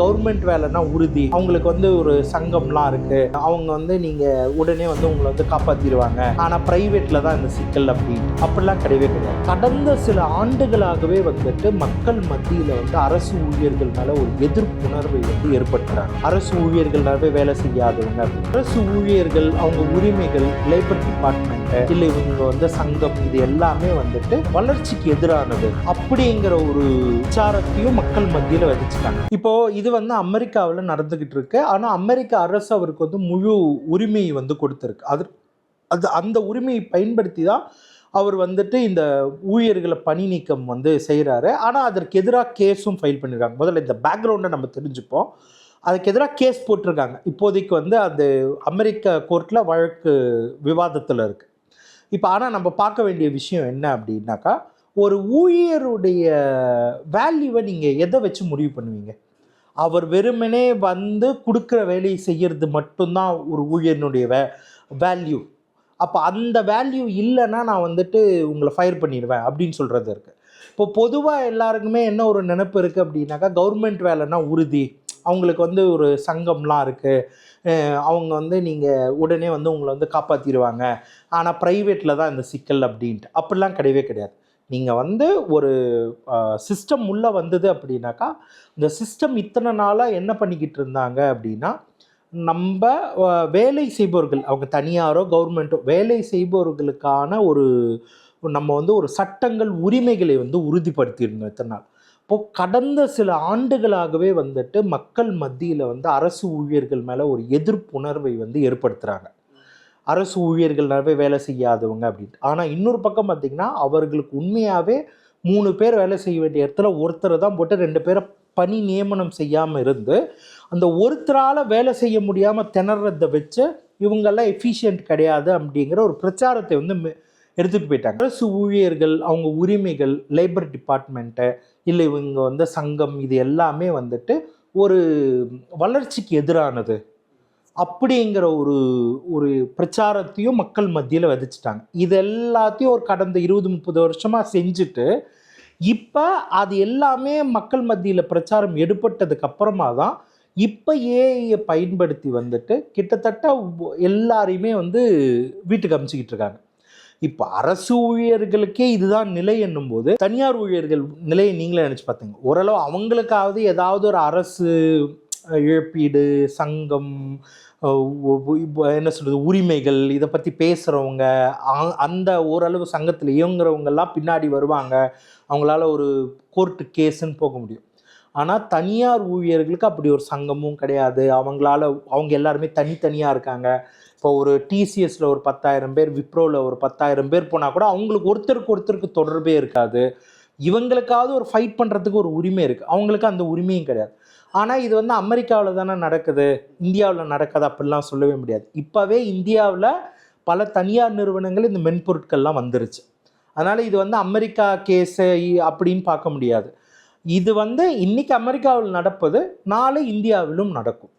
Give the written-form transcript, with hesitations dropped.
Government வேலைன்னா உறுதி, அவங்களுக்கு ஒரு சங்கம்லாம் இருக்கு, அவங்க நீங்க உடனே உங்களை காப்பாத்திடுவாங்க. ஆனா பிரைவேட்ல தான் இந்த சிக்கல் அப்படிலாம் கிடையவே கிடையாது. கடந்த சில ஆண்டுகளாகவே மக்கள் மத்தியில அரசு ஊழியர்கள் மேல ஒரு எதிர்ப்புணர்வை ஏற்படுத்துறாங்க. அரசு ஊழியர்களாவே வேலை செய்யாதவங்க, அரசு ஊழியர்கள் அவங்க உரிமைகள், லேபர் டிபார்ட்மெண்ட் இல்ல இவங்க சங்கம், இது எல்லாமே வளர்ச்சிக்கு எதிரானது அப்படிங்கிற ஒரு விசாரத்தையும் மக்கள் மத்தியில விதைச்சிட்டாங்க. இப்போ இது அமெரிக்காவில் நடந்துகிட்டு இருக்கு. ஆனா அமெரிக்க அரசு அவருக்கு முழு உரிமையை கொடுத்திருக்கு. அது அந்த உரிமையை பயன்படுத்தி தான் அவர் இந்த ஊழியர்களை பணி நீக்கம் செய்கிறாரு. ஆனால் அதற்கு எதிராக கேஸும் ஃபைல் பண்ணியிருக்காங்க. முதல்ல இந்த பேக்ரவுண்டை நம்ம தெரிஞ்சுப்போம். அதுக்கு எதிராக கேஸ் போட்டிருக்காங்க. இப்போதைக்கு அது அமெரிக்க கோர்ட்டில் வழக்கு விவாதத்தில் இருக்குது. இப்போ ஆனால் நம்ம பார்க்க வேண்டிய விஷயம் என்ன அப்படின்னாக்கா, ஒரு ஊழியருடைய வேல்யூவை நீங்கள் எதை வச்சு முடிவு பண்ணுவீங்க? அவர் வெறுமனே கொடுக்குற வேலையை செய்கிறது மட்டும்தான் ஒரு ஊழியனுடைய வேல்யூ. அப்போ அந்த வேல்யூ இல்லைன்னா நான் உங்களை ஃபயர் பண்ணிடுவேன் அப்படின்னு சொல்கிறது இருக்குது. இப்போ பொதுவாக எல்லாருக்குமே என்ன ஒரு நினைப்பு இருக்குது அப்படின்னாக்கா, கவர்மெண்ட் வேலைன்னா உறுதி, அவங்களுக்கு ஒரு சங்கம்லாம் இருக்குது, அவங்க நீங்கள் உடனே உங்களை காப்பாற்றிடுவாங்க. ஆனால் ப்ரைவேட்டில் தான் இந்த சிக்கல் அப்படின்ட்டு அப்படிலாம் கிடையவே கிடையாது. நீங்கள் ஒரு சிஸ்டம் உள்ளே வந்தது அப்படின்னாக்கா, இந்த சிஸ்டம் இத்தனை நாளாக என்ன பண்ணிக்கிட்டு இருந்தாங்க அப்படின்னா, நம்ம வேலை செய்பவர்கள், அவங்க தனியாரோ கவர்மெண்ட்டோ வேலை செய்பவர்களுக்கான நம்ம ஒரு சட்டங்கள், உரிமைகளை உறுதிப்படுத்தியிருந்தோம் இத்தனை நாள். இப்போது கடந்த சில ஆண்டுகளாகவே மக்கள் மத்தியில் அரசு ஊழியர்கள் மேலே ஒரு எதிர்ப்புணர்வை ஏற்படுத்துகிறாங்க. அரசு ஊழியர்களாகவே வேலை செய்யாதவங்க அப்படின்ட்டு. ஆனால் இன்னொரு பக்கம் பார்த்திங்கன்னா, அவர்களுக்கு உண்மையாகவே 3 பேர் வேலை செய்ய வேண்டிய இடத்துல ஒருத்தரை தான் போட்டு 2 பேரை பணி நியமனம் செய்யாமல் இருந்து, அந்த ஒருத்தரால் வேலை செய்ய முடியாமல் திணறதை வச்சு இவங்கெல்லாம் எஃபிஷியன்ட் கிடையாது அப்படிங்கிற ஒரு பிரச்சாரத்தை எடுத்துகிட்டு போயிட்டாங்க. அரசு ஊழியர்கள், அவங்க உரிமைகள், லேபர் டிபார்ட்மெண்ட்டு இல்லை இவங்க சங்கம், இது எல்லாமே ஒரு வளர்ச்சிக்கு எதிரானது அப்படிங்கிற ஒரு பிரச்சாரத்தையும் மக்கள் மத்தியில் விதைச்சிட்டாங்க. இது எல்லாத்தையும் ஒரு கடந்த 20-30 வருஷமாக செஞ்சுட்டு, இப்போ அது எல்லாமே மக்கள் மத்தியில் பிரச்சாரம் எடுப்பட்டதுக்கு அப்புறமா தான் இப்போ ஏஐயை பயன்படுத்தி கிட்டத்தட்ட எல்லாரையுமே வீட்டுக்கு அனுப்பிச்சிக்கிட்டு இருக்காங்க. இப்போ அரசு ஊழியர்களுக்கே இதுதான் நிலை என்னும் போது, தனியார் ஊழியர்கள் நிலையை நீங்களே நினச்சி பார்த்தீங்க. ஓரளவு அவங்களுக்காவது ஏதாவது ஒரு அரசு இழப்பீடு, சங்கம், என்ன சொல்கிறது, உரிமைகள், இதை பற்றி பேசுகிறவங்க, அந்த ஓரளவு சங்கத்தில் இயங்குறவங்கெல்லாம் பின்னாடி வருவாங்க, அவங்களால ஒரு கோர்ட்டு கேஸுன்னு போக முடியும். ஆனால் தனியார் ஊழியர்களுக்கு அப்படி ஒரு சங்கமும் கிடையாது. அவங்க எல்லாருமே தனித்தனியாக இருக்காங்க. இப்போ ஒரு டிசிஎஸில் ஒரு 10,000 பேர், விப்ரோவில் ஒரு 10,000 பேர் போனால் கூட அவங்களுக்கு ஒருத்தருக்கு தொடர்பே இருக்காது. இவங்களுக்காவது ஒரு ஃபைட் பண்ணுறதுக்கு ஒரு உரிமை இருக்குது, அவங்களுக்கு அந்த உரிமையும் கிடையாது. ஆனால் இது அமெரிக்காவில் தானே நடக்குது, இந்தியாவில் நடக்குது அப்படிலாம் சொல்லவே முடியாது. இப்போவே இந்தியாவில் பல தனியார் நிறுவனங்கள் இந்த மென்பொருட்கள்லாம் வந்துருச்சு. அதனால் இது அமெரிக்கா கேஸு அப்படின்னு பார்க்க முடியாது. இது இன்றைக்கி அமெரிக்காவில் நடப்பது நாளை இந்தியாவிலும் நடக்கும்.